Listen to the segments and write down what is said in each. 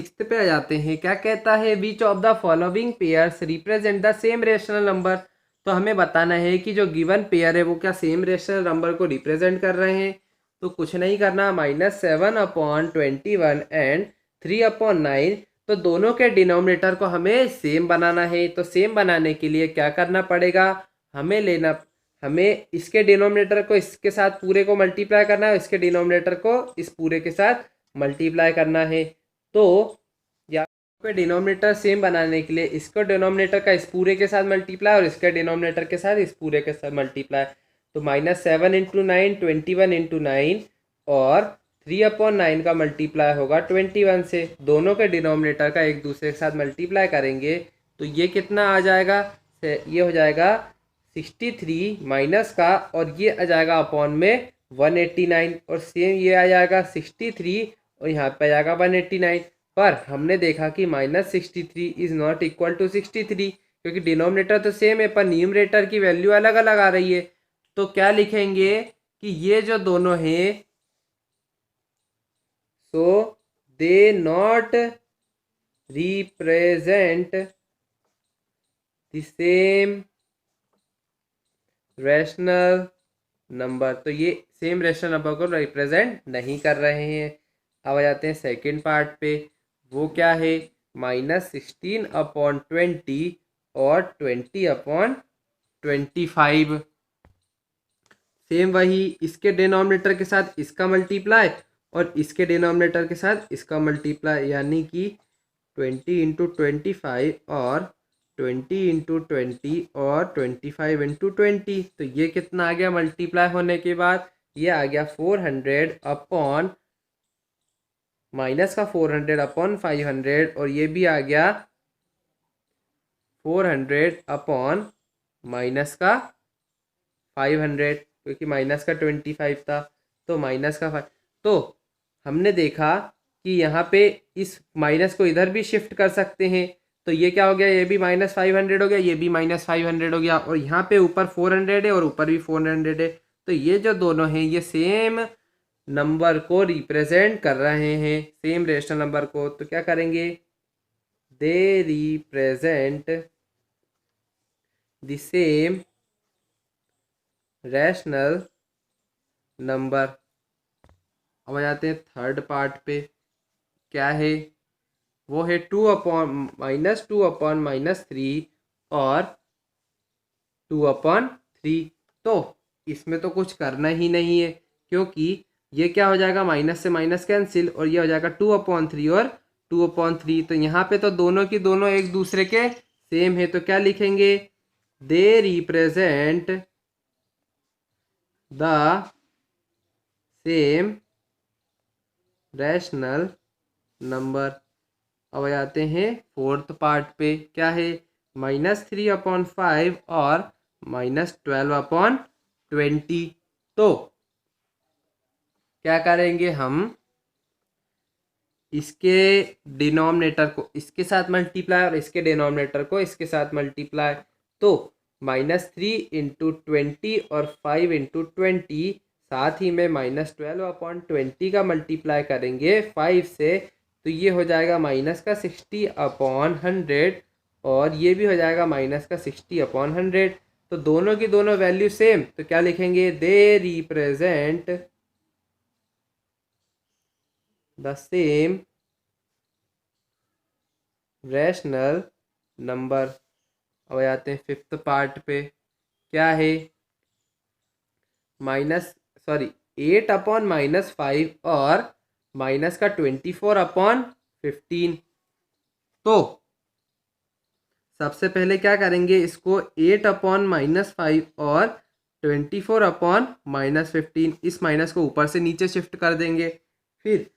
Sixth पे आ जाते हैं। क्या कहता है, which of the following pairs represent the same rational number. तो हमें बताना है कि जो गिवन पेयर है वो क्या सेम रेशनल नंबर को रिप्रेजेंट कर रहे हैं। तो कुछ नहीं करना, -7/21 एंड 3/9। तो दोनों के डिनोमिनेटर को हमें सेम बनाना है। तो सेम बनाने के लिए क्या करना पड़ेगा, हमें इसके डिनोमिनेटर को इसके साथ पूरे को मल्टीप्लाई करना है, इसके डिनोमिनेटर को इस पूरे के साथ मल्टीप्लाई करना है। तो या पे डिनोमिनेटर सेम बनाने के लिए इसको डिनोमिनेटर का इस पूरे के साथ मल्टीप्लाई और इसके डिनोमिनेटर के साथ इस पूरे के साथ मल्टीप्लाई। तो -7 × 9 21 × 9 और 3/9 का मल्टीप्लाई होगा 21 से। दोनों के डिनोमिनेटर का एक दूसरे के साथ मल्टीप्लाई करेंगे तो ये कितना आ जाएगा, ये हो जाएगा 63 माइनस का, और ये आ जाएगा अपॉन में 189, और सेम ये आ जाएगा 63 और यहाँ पे आ जाएगा 189। पर हमने देखा कि -63 इज नॉट इक्वल टू 63, क्योंकि डिनोमिनेटर तो सेम है पर न्यूमरेटर की वैल्यू अलग अलग आ रही है। तो क्या लिखेंगे कि ये जो दोनों हैं, so they not represent the same rational number. तो ये सेम रैशनल नंबर को रिप्रेजेंट नहीं कर रहे हैं। अब आ जाते हैं सेकंड पार्ट पे। वो क्या है, -16/20 और 20/25। सेम वही, इसके डिनोमिनेटर के साथ इसका मल्टीप्लाई और इसके डिनोमिनेटर के साथ इसका मल्टीप्लाई, यानी कि 20 × 25 और 20 × 20 और 25 × 20। तो ये कितना आ गया मल्टीप्लाई होने के बाद, ये आ गया 400 अपॉन माइनस का 400/500, और ये भी आ गया 400 अपॉन माइनस का 500, क्योंकि माइनस का 25 था तो माइनस का 5। तो हमने देखा कि यहाँ पे इस माइनस को इधर भी शिफ्ट कर सकते हैं। तो ये क्या हो गया, ये भी -500 हो गया, ये भी -500 हो गया, और यहाँ पे ऊपर 400 है और ऊपर भी 400 है। तो ये जो दोनों हैं ये सेम नंबर को रिप्रेजेंट कर रहे हैं, सेम रेशनल नंबर को। तो क्या करेंगे, they represent the same rational number. अब आ जाते हैं थर्ड पार्ट पे। क्या है, वो है -2/-3 और 2/3। तो इसमें तो कुछ करना ही नहीं है, क्योंकि ये क्या हो जाएगा, माइनस से माइनस कैंसिल, और ये हो जाएगा 2/3 और 2/3। तो यहाँ पे तो दोनों की दोनों एक दूसरे के सेम है। तो क्या लिखेंगे, they represent the same rational number. अब आ जाते हैं फोर्थ पार्ट पे। क्या है, -3/5 और -12/20। तो क्या करेंगे, हम इसके डिनोमिनेटर को इसके साथ मल्टीप्लाई और इसके डिनोमिनेटर को इसके साथ मल्टीप्लाई। तो -3 × 20 और 5 × 20, साथ ही में -12/20 का मल्टीप्लाई करेंगे 5 से। तो ये हो जाएगा माइनस का 60/100, और ये भी हो जाएगा माइनस का 60/100। तो दोनों की दोनों वैल्यू सेम। तो क्या लिखेंगे, they represent the same rational number. अब आते हैं फिफ्थ पार्ट पे। क्या है, 8/-5 और माइनस का 24/15। तो सबसे पहले क्या करेंगे, इसको 8/-5 और 24/-15, इस माइनस को ऊपर से नीचे शिफ्ट कर देंगे। फिर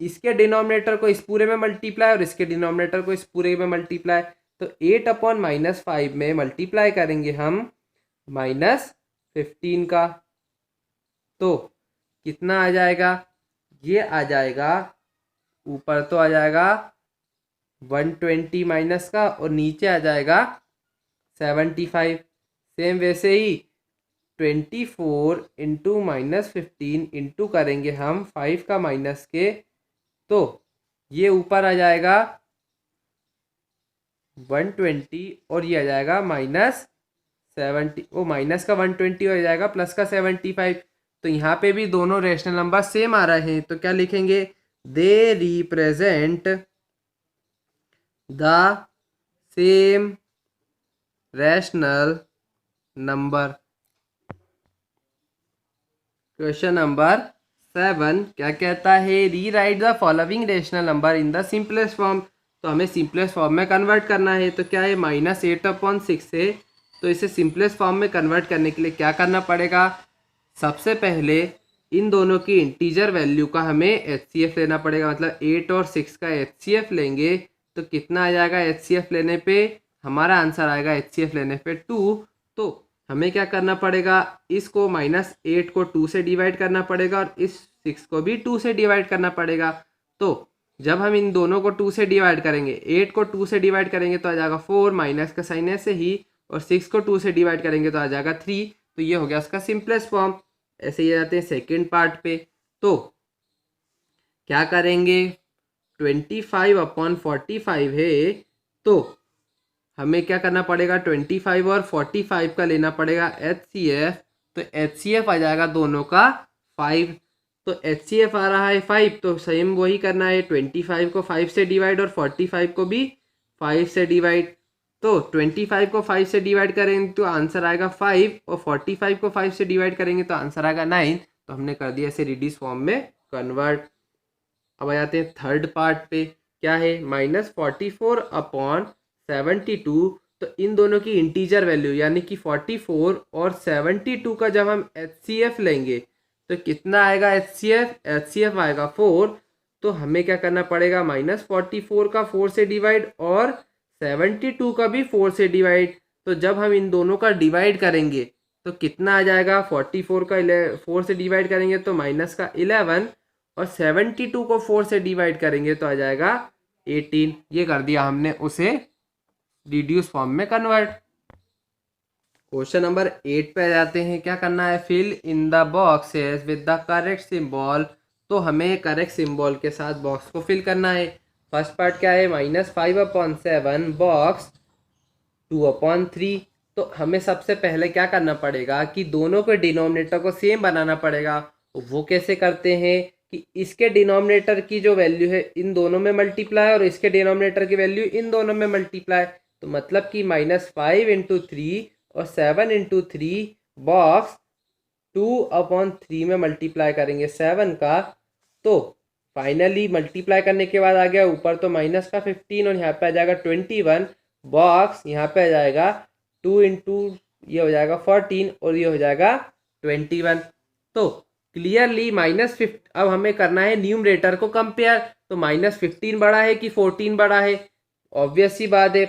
इसके डिनोमिनेटर को इस पूरे में मल्टीप्लाई और इसके डिनोमिनेटर को इस पूरे में मल्टीप्लाई। तो 8/-5 में मल्टीप्लाई करेंगे हम -15 का। तो कितना आ जाएगा, ये आ जाएगा, ऊपर तो आ जाएगा 120 माइनस का, और नीचे आ जाएगा 75। सेम वैसे ही 24 × -15 इंटू करेंगे हम 5 का माइनस के। तो ये ऊपर आ जाएगा 120 और ये आ जाएगा -70, वो माइनस का 120 हो जाएगा प्लस का 75। तो यहाँ पे भी दोनों रेशनल नंबर सेम आ रहे हैं, तो क्या लिखेंगे, they represent the same rational number. Question number 7 क्या कहता है, री right the following rational number in the simplest form. तो हमें सिंपलेस्ट फॉर्म में कन्वर्ट करना है। तो क्या है, -8/6 है, तो इसे सिंपलेस्ट फॉर्म में कन्वर्ट करने के लिए क्या करना पड़ेगा, सबसे पहले इन दोनों की इंटीजर वैल्यू का हमें HCF लेना पड़ेगा। मतलब 8 और 6 का HCF लेंगे तो कितना आ जाएगा, HCF लेने पे हमारा आंसर आएगा HCF लेने पे 2। तो हमें क्या करना पड़ेगा, इसको -8 को 2 से डिवाइड करना पड़ेगा और इस 6 को भी 2 से डिवाइड करना पड़ेगा। तो जब हम इन दोनों को 2 से डिवाइड करेंगे, 8 को 2 से डिवाइड करेंगे तो आ जाएगा 4, माइनस का साइन ऐसे ही, और 6 को 2 से डिवाइड करेंगे तो आ जाएगा 3। तो ये हो गया उसका सिंपलेस्ट फॉर्म। ऐसे ही जाते हैं सेकेंड पार्ट पे। तो क्या करेंगे, 25/45 है, तो हमें क्या करना पड़ेगा, 25 और 45 का लेना पड़ेगा HCF। तो HCF आ जाएगा दोनों का 5। तो HCF आ रहा है 5, तो सेम वही करना है, 25 को 5 से डिवाइड और 45 को भी 5 से डिवाइड। तो 25 को 5 से डिवाइड करेंगे तो आंसर आएगा 5, और 45 को 5 से डिवाइड करेंगे तो आंसर आएगा 9। तो हमने कर दिया ऐसे रिड्यूस फॉर्म में कन्वर्ट। अब आ जाते हैं थर्ड पार्ट पे। क्या है, -44/72। तो इन दोनों की इंटीजर वैल्यू यानी कि 44 और 72 का जब हम HCF लेंगे तो कितना आएगा, HCF आएगा 4। तो हमें क्या करना पड़ेगा, -44 का 4 से डिवाइड और 72 का भी 4 से डिवाइड। तो जब हम इन दोनों का डिवाइड करेंगे तो कितना आ जाएगा, 44 का 4 से डिवाइड करेंगे तो माइनस का 11, और 72 को 4 से डिवाइड करेंगे तो आ जाएगा 18। ये कर दिया हमने उसे रिड्यूस फॉर्म में कन्वर्ट। क्वेश्चन नंबर 8 पे आ जाते हैं। क्या करना है, fill in the boxes with the correct symbol. तो हमें करेक्ट सिंबल के साथ बॉक्स को फिल करना है। फर्स्ट पार्ट क्या है, -5/7 बॉक्स 2/3। तो हमें सबसे पहले क्या करना पड़ेगा कि दोनों के डिनोमिनेटर को सेम बनाना पड़ेगा। वो कैसे करते हैं कि इसके डिनोमिनेटर की जो वैल्यू है इन दोनों में मल्टीप्लाई और इसके डिनोमिनेटर की वैल्यू इन दोनों में मल्टीप्लाई। तो मतलब कि -5 × 3 और 7 × 3 बॉक्स 2/3 में मल्टीप्लाई करेंगे 7 का। तो फाइनली मल्टीप्लाई करने के बाद आ गया ऊपर तो माइनस का 15 और यहाँ पे आ जाएगा 21 बॉक्स, यहाँ पे आ जाएगा 2 × ये हो जाएगा 14 और ये हो जाएगा 21। तो क्लियरली -15। अब हमें करना है न्यूमरेटर को कंपेयर। तो -15 बड़ा है कि 14 बड़ा है, ऑब्वियस सी बात है,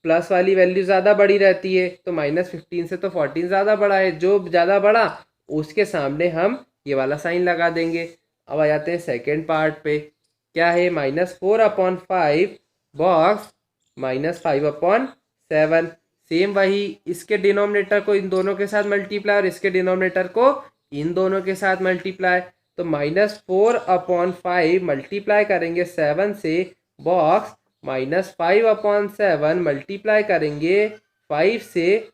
प्लस वाली वैल्यू ज़्यादा बड़ी रहती है। तो -15 से तो 14 ज़्यादा बड़ा है, जो ज़्यादा बड़ा उसके सामने हम ये वाला साइन लगा देंगे। अब आ जाते हैं सेकेंड पार्ट पे। क्या है, -4/5 बॉक्स -5/7। सेम वही, इसके डिनोमिनेटर को इन दोनों के साथ मल्टीप्लाई और इसके डिनोमिनेटर को इन दोनों के साथ मल्टीप्लाई। तो -4/5 मल्टीप्लाई करेंगे 7 से बॉक्स -5/7 मल्टीप्लाई करेंगे 5 से।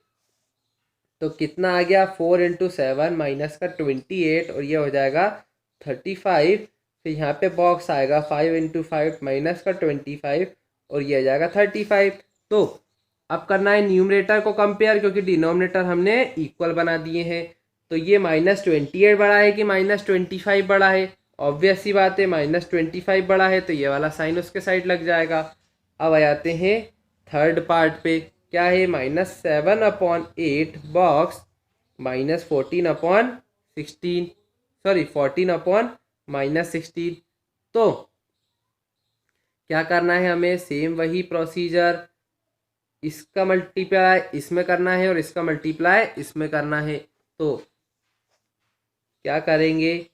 तो कितना आ गया, 4 × 7 माइनस का 28 और ये हो जाएगा 35। फिर यहाँ पे बॉक्स आएगा 5 × 5 माइनस का 25 और ये आ जाएगा 35। तो अब करना है न्यूमरेटर को कंपेयर, क्योंकि डिनोमिनेटर हमने इक्वल बना दिए हैं। तो ये -28 बड़ा है कि -25 बड़ा है, ऑब्वियस सी बात है -25 बड़ा है, तो ये वाला साइन उसके साइड लग जाएगा। अब आ जाते हैं थर्ड पार्ट पे। क्या है, -7/8 बॉक्स -14/16, सॉरी 14/-16। तो क्या करना है हमें, सेम वही प्रोसीजर, इसका मल्टीप्लाई इसमें करना है और इसका मल्टीप्लाई इसमें करना है। तो क्या करेंगे,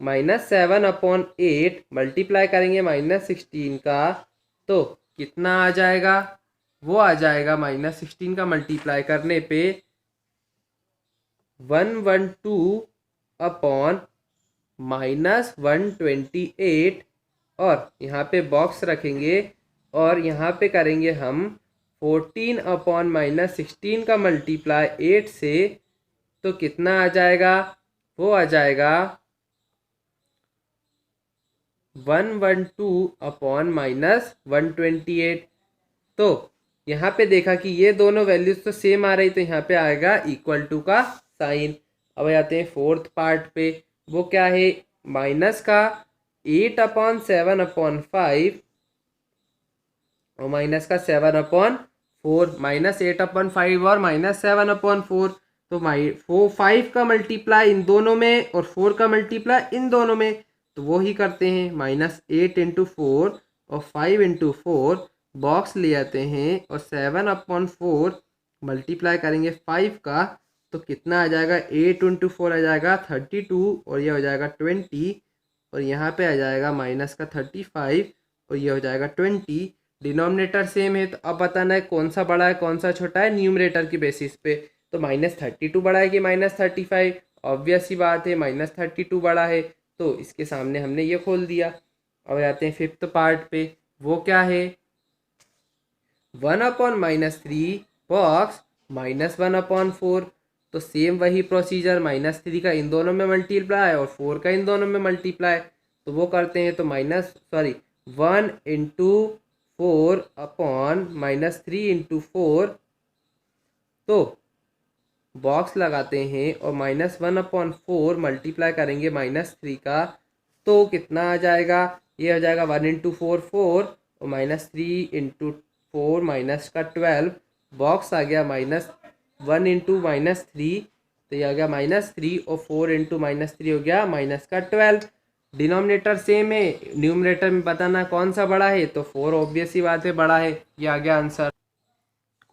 -7/8 मल्टीप्लाई करेंगे -16 का। तो कितना आ जाएगा, वो आ जाएगा -16 का मल्टीप्लाई करने पे 112/-128 और यहाँ पे बॉक्स रखेंगे और यहाँ पे करेंगे हम 14/-16 का मल्टीप्लाई 8 से, तो कितना आ जाएगा, वो आ जाएगा 112/-128। तो यहाँ पे देखा कि ये दोनों वैल्यूज तो सेम आ रही, तो यहाँ पे आएगा इक्वल टू का साइन। अब आते हैं फोर्थ पार्ट पे, वो क्या है, माइनस का 8/7/5 और माइनस का 7/4, -8/5 और -7/4। तो 5 का मल्टीप्लाई इन दोनों में और 4 का मल्टीप्लाई इन दोनों में, तो वो ही करते हैं, -8 × 4 और 5 × 4 बॉक्स ले आते हैं और 7/4 मल्टीप्लाई करेंगे 5 का, तो कितना आ जाएगा, 8 × 4 आ जाएगा 32 और ये हो जाएगा 20 और यहाँ पे आ जाएगा माइनस का 35 और ये हो जाएगा 20। डिनोमिनेटर सेम है, तो अब बताना है कौन सा बड़ा है कौन सा छोटा है न्यूमरेटर की बेसिस पे। तो -32 बड़ा है कि -35, ऑब्वियस सी बात है -32 बड़ा है, तो इसके सामने हमने ये खोल दिया। अब आते हैं फिफ्थ पार्ट पे, वो क्या है, 1/-3 बॉक्स -1/4। तो सेम वही प्रोसीजर, -3 का इन दोनों में मल्टीप्लाई और 4 का इन दोनों में मल्टीप्लाई, तो वो करते हैं, तो 1 × 4/-3 × 4, तो बॉक्स लगाते हैं और -1/4 मल्टीप्लाई करेंगे -3 का, तो कितना आ जाएगा, ये हो जाएगा 1 × 4 4 और -3 × 4 -12, बॉक्स आ गया -1 × -3, तो ये आ गया -3 और 4 × -3 हो गया -12। डिनोमिनेटर सेम है, न्यूमरेटर में बताना कौन सा बड़ा है, तो 4 ऑब्वियस ही बात है बड़ा है, ये आ गया आंसर।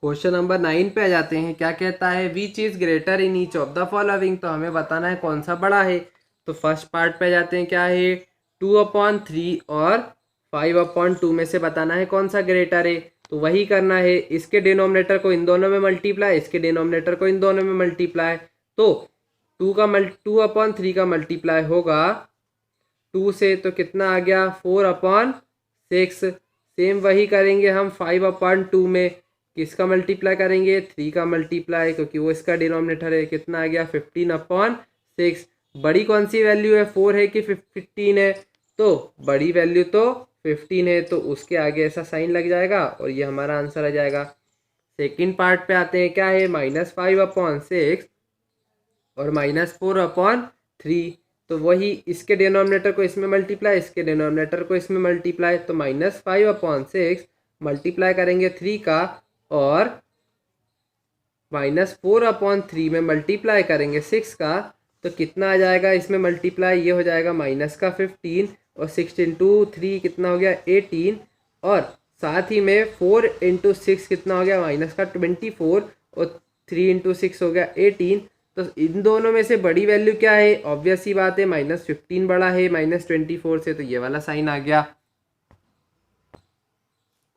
क्वेश्चन नंबर 9 पे आ जाते हैं, क्या कहता है, which is greater in each of the following, तो हमें बताना है कौन सा बड़ा है। तो फर्स्ट पार्ट पे आ जाते हैं, क्या है, 2/3 और 5/2 में से बताना है कौन सा ग्रेटर है। तो वही करना है, इसके डिनोमिनेटर को इन दोनों में मल्टीप्लाई, इसके डिनोमिनेटर को इन दोनों में मल्टीप्लाई। तो 2/3 का मल्टीप्लाई होगा 2 से, तो कितना आ गया, 4/6। सेम वही करेंगे हम 5/2 में, किसका मल्टीप्लाई करेंगे, 3 का मल्टीप्लाई, क्योंकि वो इसका डिनोमिनेटर है, कितना आ गया 15/6। बड़ी कौन सी वैल्यू है, 4 है कि 15 है, तो बड़ी वैल्यू तो 15 है, तो उसके आगे ऐसा साइन लग जाएगा और ये हमारा आंसर आ जाएगा। सेकेंड पार्ट पे आते हैं, क्या है, -5/6 और -4/3। तो वही इसके डिनोमिनेटर को इसमें मल्टीप्लाई, इसके डिनोमिनेटर को इसमें मल्टीप्लाई, तो -5/6 मल्टीप्लाई करेंगे 3 का और -4/3 में मल्टीप्लाई करेंगे 6 का, तो कितना आ जाएगा इसमें मल्टीप्लाई, ये हो जाएगा -15 और 6 × 3 कितना हो गया 18 और साथ ही में 4 × 6 कितना हो गया -24 और 3 × 6 हो गया 18। तो इन दोनों में से बड़ी वैल्यू क्या है, ऑब्वियस सी बात है -15 बड़ा है -24 से, तो ये वाला साइन आ गया।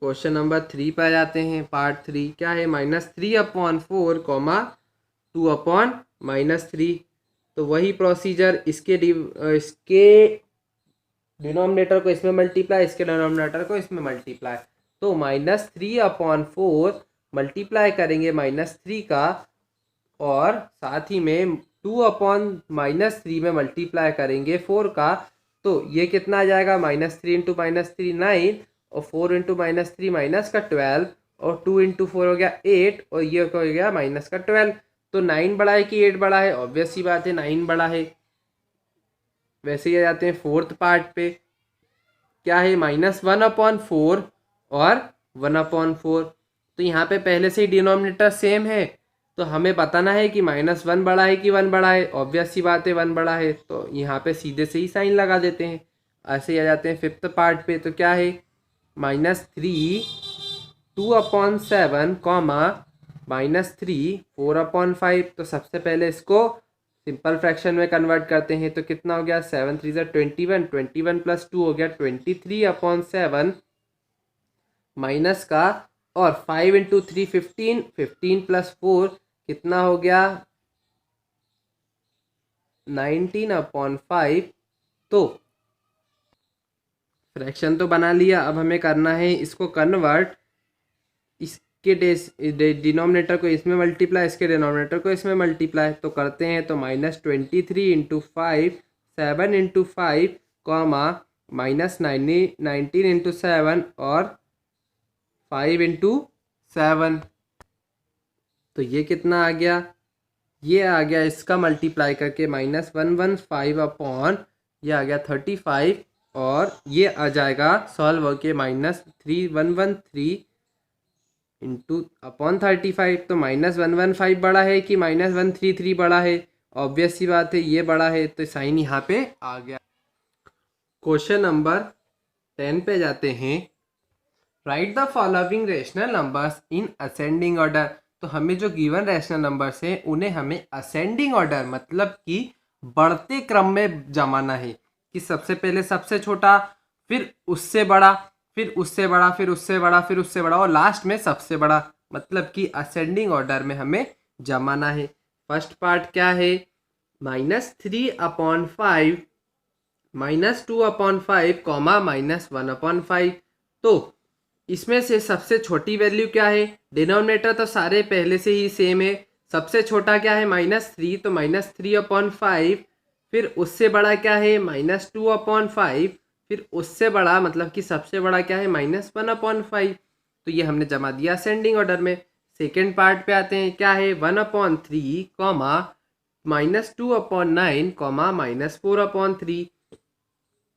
क्वेश्चन नंबर 3 पर जाते हैं, पार्ट 3, क्या है, -3/4, 2/-3। तो वही प्रोसीजर, इसके डिनोमिनेटर को इसमें मल्टीप्लाई, इसके डिनोमिनेटर को इसमें मल्टीप्लाई। तो -3/4 मल्टीप्लाई करेंगे -3 का और साथ ही में 2/-3 में मल्टीप्लाई करेंगे 4 का, तो ये कितना आ जाएगा, -3 × -3 9 और 4 × -3 -12 और 2 × 4 हो गया 8 और ये हो गया -12। तो 9 बड़ा है कि 8 बड़ा है, ऑब्वियस सी बात है 9 बड़ा है। वैसे ही आ जाते हैं फोर्थ पार्ट पे, क्या है, -1/4 और 1/4। तो यहाँ पे पहले से ही डिनोमिनेटर सेम है, तो हमें बताना है कि -1 बड़ा है कि 1 बड़ा है, ऑब्वियस सी बात है 1 बड़ा है, तो यहाँ पे सीधे से ही साइन लगा देते हैं। ऐसे ही आ जाते हैं फिफ्थ पार्ट पे, तो क्या है, -3 2/7, -3 4/5। तो सबसे पहले इसको सिंपल फ्रैक्शन में कन्वर्ट करते हैं, तो कितना हो गया, 7 × 3 = 21, 21 + 2 हो गया 23/7 माइनस का, और 5 × 3 15, 15 + 4 कितना हो गया 19/5। तो फ्रैक्शन तो बना लिया, अब हमें करना है इसको कन्वर्ट, इसके डिनोमिनेटर को इसमें मल्टीप्लाई, इसके डिनोमिनेटर को इसमें मल्टीप्लाई। तो करते हैं, तो -23 × 5, 7 × 5, कॉमा -19 × 7 और 5 × 7। तो ये कितना आ गया, ये आ गया इसका मल्टीप्लाई करके -115 अपॉन, ये आ गया 35, और ये आ जाएगा सॉल्व होके -3113 इंटू अपॉन 35। तो -115 बड़ा है कि -133 बड़ा है? ऑब्वियस सी बात है, ये बड़ा है, तो साइन यहाँ पे आ गया। क्वेश्चन नंबर 10 पे जाते हैं। Right the following rational numbers in ascending order. तो हमें जो गिवन रैशनल नंबर्स हैं उन्हें हमें असेंडिंग ऑर्डर मतलब कि बढ़ते क्रम में जमाना है, कि सबसे पहले सबसे छोटा, फिर उससे बड़ा, फिर उससे बड़ा, फिर उससे बड़ा, फिर उससे बड़ा, और लास्ट में सबसे बड़ा, मतलब कि असेंडिंग ऑर्डर में हमें जमाना है। फर्स्ट पार्ट क्या है, -3/5, -2/5, -1/5। तो इसमें से सबसे छोटी वैल्यू क्या है, डिनोमिनेटर तो सारे पहले से ही सेम है, सबसे छोटा क्या है -3, तो -3/5, फिर उससे बड़ा क्या है -2/5, फिर उससे बड़ा मतलब कि सबसे बड़ा क्या है -1/5। तो ये हमने जमा दिया असेंडिंग ऑर्डर में। सेकेंड पार्ट पे आते हैं, क्या है 1/3, -2/9, -4/3।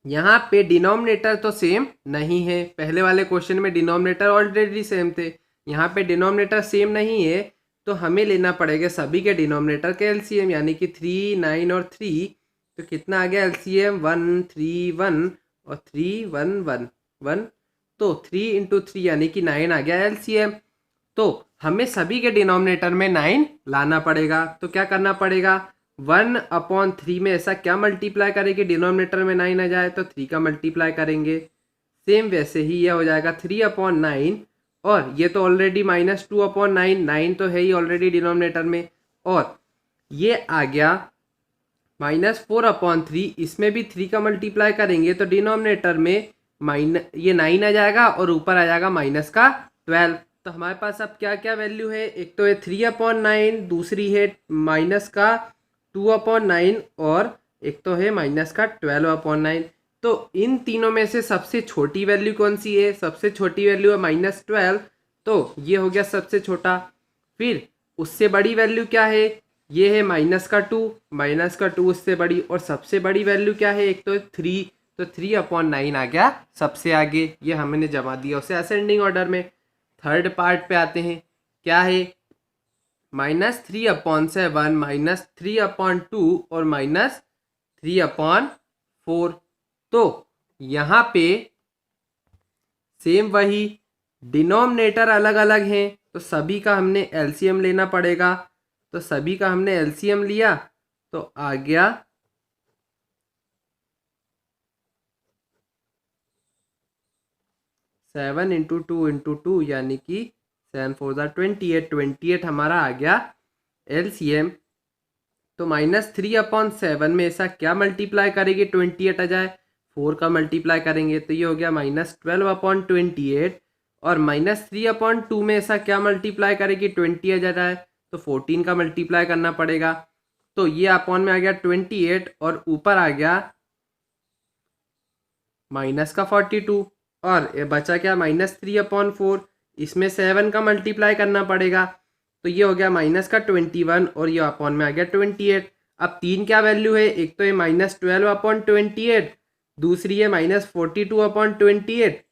यहाँ पे डिनोमिनेटर तो सेम नहीं है, पहले वाले क्वेश्चन में डिनोमिनेटर ऑलरेडी सेम थे, यहाँ पे डिनोमिनेटर सेम नहीं है, तो हमें लेना पड़ेगा सभी के डिनोमिनेटर के एलसीएम, यानी कि 3, 9 और 3। तो कितना आ गया एलसीएम, 1, 3, 1 और 3, 1, 1, 1। तो 3 × 3 यानी कि 9 आ गया एलसीएम। तो हमें सभी के डिनोमिनेटर में 9 लाना पड़ेगा। तो क्या करना पड़ेगा, 1/3 में ऐसा क्या मल्टीप्लाई करेंगे डिनोमिनेटर में 9 आ जाए, तो 3 का मल्टीप्लाई करेंगे। सेम वैसे ही ये हो जाएगा 3/9, और ये तो ऑलरेडी -2/9, 9 तो है ही ऑलरेडी डिनोमिनेटर में, और ये आ गया -4/3, इसमें भी 3 का मल्टीप्लाई करेंगे तो डिनोमिनेटर में ये 9 आ जाएगा और ऊपर आ जाएगा -12। तो हमारे पास अब क्या क्या वैल्यू है, एक तो है 3/9, दूसरी है -2/9, और एक तो है -12/9। तो इन तीनों में से सबसे छोटी वैल्यू कौन सी है, सबसे छोटी वैल्यू है -12, तो ये हो गया सबसे छोटा। फिर उससे बड़ी वैल्यू क्या है, ये है -2 उससे बड़ी, और सबसे बड़ी वैल्यू क्या है, एक तो 3, तो 3/9 आ गया सबसे आगे, ये हमने जमा दिया उसे असेंडिंग ऑर्डर में। थर्ड पार्ट पे आते हैं, क्या है -3/7, -3/2 और -3/4। तो यहाँ पे सेम वही, डिनोमिनेटर अलग अलग हैं, तो सभी का हमने एलसीएम लेना पड़ेगा। तो सभी का हमने एलसीएम लिया, तो आ गया 7 × 2 × 2 यानी कि 7 4 28, 28 हमारा आ गया एलसीएम। तो -3/7 में ऐसा क्या मल्टीप्लाई करेंगे 28 आ जाए, 4 का मल्टीप्लाई करेंगे तो ये हो गया -12/28, और -3/2 में ऐसा क्या मल्टीप्लाई करेंगे 20 आ जाए, तो 14 का मल्टीप्लाई करना पड़ेगा। तो ये अपॉन में आ गया 28, और ऊपर आ गया -42, और ये बचा क्या -3/4, इसमें 7 का मल्टीप्लाई करना पड़ेगा, तो ये हो गया -21, और ये अपॉन में आ गया 28। अब तीन क्या वैल्यू है, एक तो है -12/28, दूसरी है -42/28,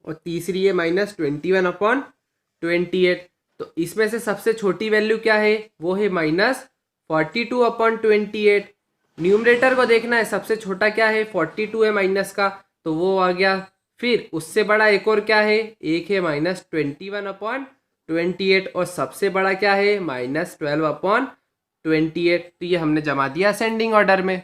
और तीसरी है -21/28। तो इसमें से सबसे छोटी वैल्यू क्या है, वो है -42/28। न्यूमरेटर को देखना है, सबसे छोटा क्या है 42 है माइनस का, तो वो आ गया। फिर उससे बड़ा एक और क्या है, एक है -21/28, और सबसे बड़ा क्या है -12/28। तो ये हमने जमा दिया असेंडिंग ऑर्डर में।